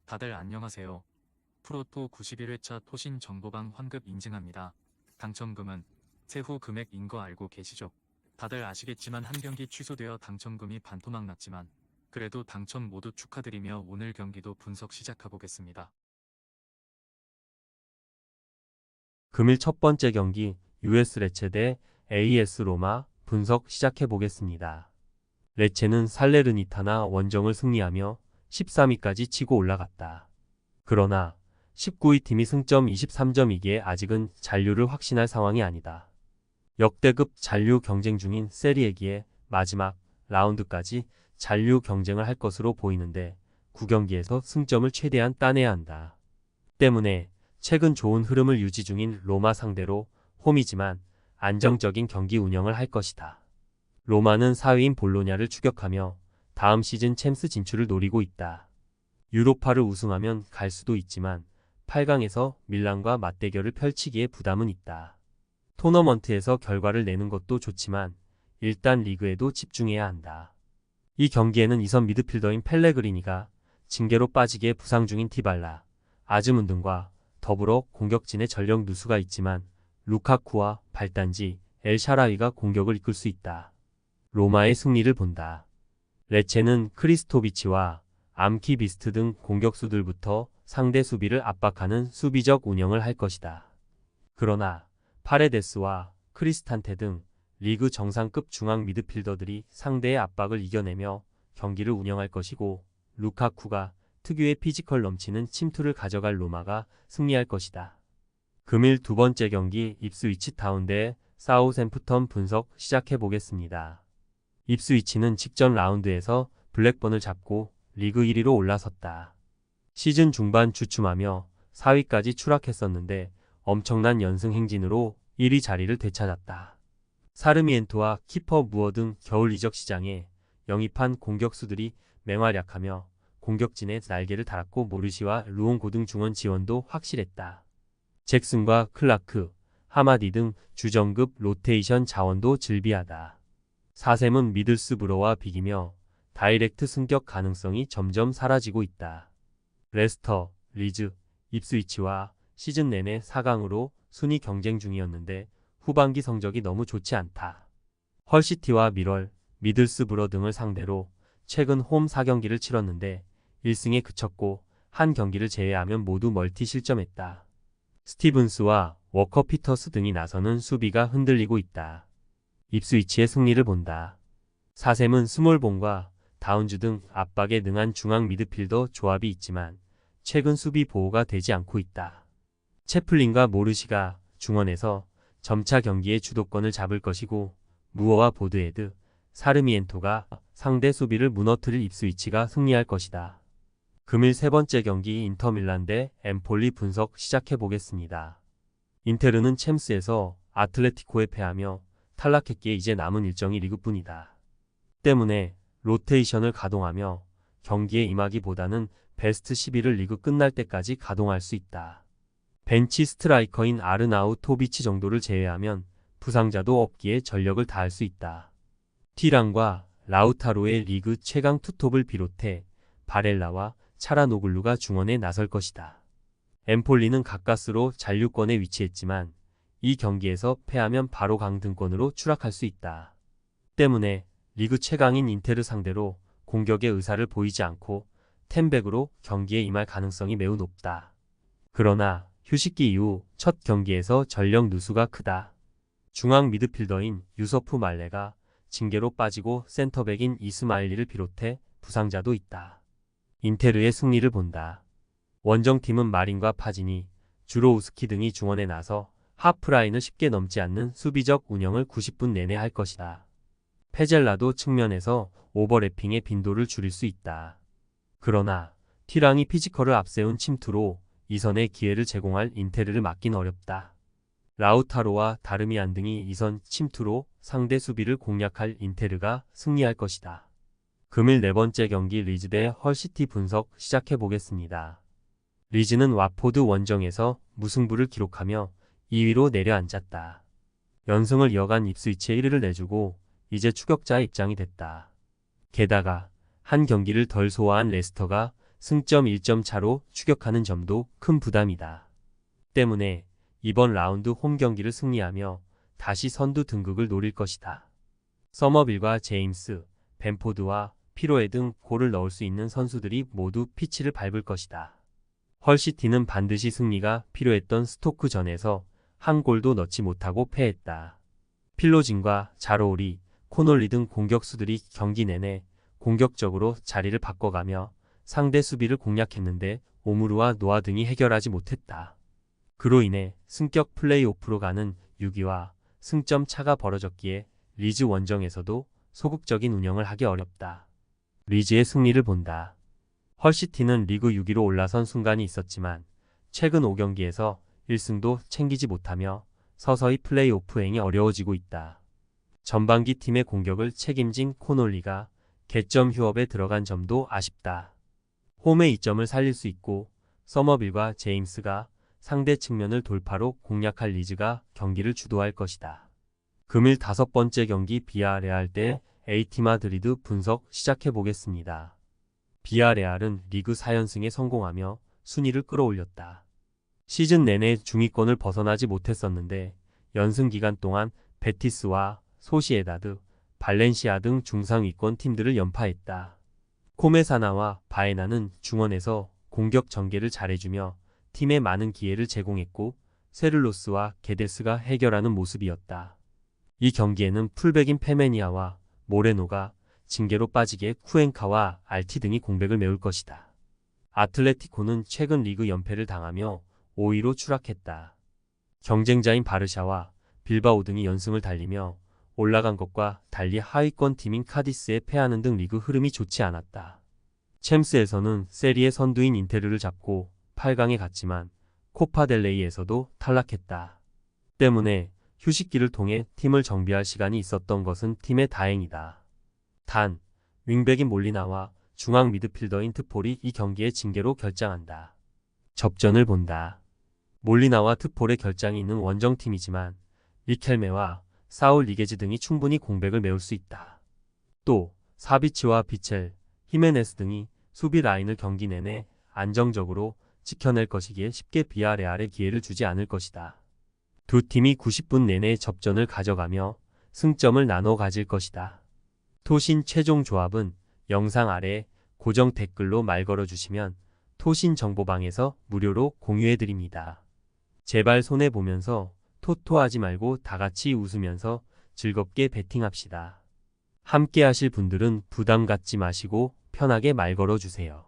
다들 안녕하세요. 프로토 91회차 토신 정보방 환급 인증합니다. 당첨금은 세후 금액인 거 알고 계시죠? 다들 아시겠지만 한 경기 취소되어 당첨금이 반토막 났지만 그래도 당첨 모두 축하드리며 오늘 경기도 분석 시작해보겠습니다. 금일 첫 번째 경기 US 레체 대 AS 로마 분석 시작해 보겠습니다. 레체는 살레르니타나 원정을 승리하며 13위까지 치고 올라갔다. 그러나 19위 팀이 승점 23점이기에 아직은 잔류를 확신할 상황이 아니다. 역대급 잔류 경쟁 중인 세리에기에 마지막 라운드까지 잔류 경쟁을 할 것으로 보이는데 9경기에서 승점을 최대한 따내야 한다. 때문에 최근 좋은 흐름을 유지 중인 로마 상대로 홈이지만 안정적인 경기 운영을 할 것이다. 로마는 4위인 볼로냐를 추격하며 다음 시즌 챔스 진출을 노리고 있다. 유로파를 우승하면 갈 수도 있지만 8강에서 밀란과 맞대결을 펼치기에 부담은 있다. 토너먼트에서 결과를 내는 것도 좋지만 일단 리그에도 집중해야 한다. 이 경기에는 이선 미드필더인 펠레그리니가 징계로 빠지기에 부상 중인 티발라, 아즈문 등과 더불어 공격진의 전력 누수가 있지만 루카쿠와 발단지 엘샤라위가 공격을 이끌 수 있다. 로마의 승리를 본다. 레체는 크리스토비치와 암키비스트 등 공격수들부터 상대 수비를 압박하는 수비적 운영을 할 것이다. 그러나 파레데스와 크리스탄테 등 리그 정상급 중앙 미드필더들이 상대의 압박을 이겨내며 경기를 운영할 것이고 루카쿠가 특유의 피지컬 넘치는 침투를 가져갈 로마가 승리할 것이다. 금일 두 번째 경기 입스위치 타운 대 사우샘프턴 분석 시작해 보겠습니다. 입스위치는 직전 라운드에서 블랙번을 잡고 리그 1위로 올라섰다. 시즌 중반 주춤하며 4위까지 추락했었는데 엄청난 연승 행진으로 1위 자리를 되찾았다. 사르미엔토와 키퍼 무어 등 겨울 이적 시장에 영입한 공격수들이 맹활약하며 공격진에 날개를 달았고 모르시와 루옹 고등 중원 지원도 확실했다. 잭슨과 클라크, 하마디 등 주전급 로테이션 자원도 즐비하다. 사셈은 미들스브로와 비기며 다이렉트 승격 가능성이 점점 사라지고 있다. 레스터, 리즈, 입스위치와 시즌 내내 4강으로 순위 경쟁 중이었는데 후반기 성적이 너무 좋지 않다. 헐시티와 미럴, 미들스브로 등을 상대로 최근 홈 4경기를 치렀는데 1승에 그쳤고 한 경기를 제외하면 모두 멀티 실점했다. 스티븐스와 워커 피터스 등이 나서는 수비가 흔들리고 있다. 입스위치의 승리를 본다. 사셈은 스몰본과 다운즈 등 압박에 능한 중앙 미드필더 조합이 있지만 최근 수비 보호가 되지 않고 있다. 채플린과 모르시가 중원에서 점차 경기의 주도권을 잡을 것이고 무어와 보드헤드, 사르미엔토가 상대 수비를 무너뜨릴 입스위치가 승리할 것이다. 금일 세 번째 경기 인터밀란 대 엠폴리 분석 시작해 보겠습니다. 인테르는 챔스에서 아틀레티코에 패하며 탈락했기에 이제 남은 일정이 리그뿐이다. 때문에 로테이션을 가동하며 경기에 임하기보다는 베스트 11을 리그 끝날 때까지 가동할 수 있다. 벤치 스트라이커인 아르나우 토비치 정도를 제외하면 부상자도 없기에 전력을 다할 수 있다. 티랑과 라우타로의 리그 최강 투톱을 비롯해 바렐라와 차라노글루가 중원에 나설 것이다. 엠폴리는 가까스로 잔류권에 위치했지만 이 경기에서 패하면 바로 강등권으로 추락할 수 있다. 때문에 리그 최강인 인테르 상대로 공격의 의사를 보이지 않고 텐백으로 경기에 임할 가능성이 매우 높다. 그러나 휴식기 이후 첫 경기에서 전력 누수가 크다. 중앙 미드필더인 유서프 말레가 징계로 빠지고 센터백인 이스마일리를 비롯해 부상자도 있다. 인테르의 승리를 본다. 원정팀은 마린과 파지니, 주로우스키 등이 중원에 나서 하프라인을 쉽게 넘지 않는 수비적 운영을 90분 내내 할 것이다. 페젤라도 측면에서 오버래핑의 빈도를 줄일 수 있다. 그러나 티랑이 피지컬을 앞세운 침투로 이선의 기회를 제공할 인테르를 막긴 어렵다. 라우타로와 다르미안 등이 이선 침투로 상대 수비를 공략할 인테르가 승리할 것이다. 금일 네 번째 경기 리즈 대 헐시티 분석 시작해 보겠습니다. 리즈는 와포드 원정에서 무승부를 기록하며 2위로 내려앉았다. 연승을 이어간 입스위치에 1위를 내주고 이제 추격자의 입장이 됐다. 게다가 한 경기를 덜 소화한 레스터가 승점 1점 차로 추격하는 점도 큰 부담이다. 때문에 이번 라운드 홈 경기를 승리하며 다시 선두 등극을 노릴 것이다. 서머빌과 제임스, 벤포드와 피로에 등 골을 넣을 수 있는 선수들이 모두 피치를 밟을 것이다. 헐시티는 반드시 승리가 필요했던 스토크전에서 한 골도 넣지 못하고 패했다. 필로진과 자로우리, 코놀리 등 공격수들이 경기 내내 공격적으로 자리를 바꿔가며 상대 수비를 공략했는데 오무르와 노아 등이 해결하지 못했다. 그로 인해 승격 플레이오프로 가는 6위와 승점 차가 벌어졌기에 리즈 원정에서도 소극적인 운영을 하기 어렵다. 리즈의 승리를 본다. 헐시티는 리그 6위로 올라선 순간이 있었지만 최근 5경기에서 1승도 챙기지 못하며 서서히 플레이오프행이 어려워지고 있다. 전반기 팀의 공격을 책임진 코놀리가 개점 휴업에 들어간 점도 아쉽다. 홈의 이점을 살릴 수 있고 서머빌과 제임스가 상대 측면을 돌파로 공략할 리즈가 경기를 주도할 것이다. 금일 5번째 경기 비아레알 대 AT 마드리드 분석 시작해 보겠습니다. 비아레알은 리그 4연승에 성공하며 순위를 끌어올렸다. 시즌 내내 중위권을 벗어나지 못했었는데 연승 기간 동안 베티스와 소시에다드, 발렌시아 등 중상위권 팀들을 연파했다. 코메사나와 바에나는 중원에서 공격 전개를 잘해주며 팀에 많은 기회를 제공했고 세를로스와 게데스가 해결하는 모습이었다. 이 경기에는 풀백인 페메니아와 모레노가 징계로 빠지게 쿠엔카와 알티 등이 공백을 메울 것이다. 아틀레티코는 최근 리그 연패를 당하며 5위로 추락했다. 경쟁자인 바르샤와 빌바오 등이 연승을 달리며 올라간 것과 달리 하위권 팀인 카디스에 패하는 등 리그 흐름이 좋지 않았다. 챔스에서는 세리에 선두인 인테르를 잡고 8강에 갔지만 코파델레이에서도 탈락했다. 때문에 휴식기를 통해 팀을 정비할 시간이 있었던 것은 팀의 다행이다. 단, 윙백인 몰리나와 중앙 미드필더인 트폴이 이 경기의 징계로 결장한다. 접전을 본다. 몰리나와 트폴의 결장이 있는 원정팀이지만 리켈메와 사울 리게즈 등이 충분히 공백을 메울 수 있다. 또 사비치와 비첼, 히메네스 등이 수비 라인을 경기 내내 안정적으로 지켜낼 것이기에 쉽게 비아레알에 기회를 주지 않을 것이다. 두 팀이 90분 내내 접전을 가져가며 승점을 나눠 가질 것이다. 토신 최종 조합은 영상 아래 고정 댓글로 말 걸어주시면 토신 정보방에서 무료로 공유해드립니다. 제발 손해보면서 토토하지 말고 다같이 웃으면서 즐겁게 베팅합시다. 함께 하실 분들은 부담 갖지 마시고 편하게 말 걸어주세요.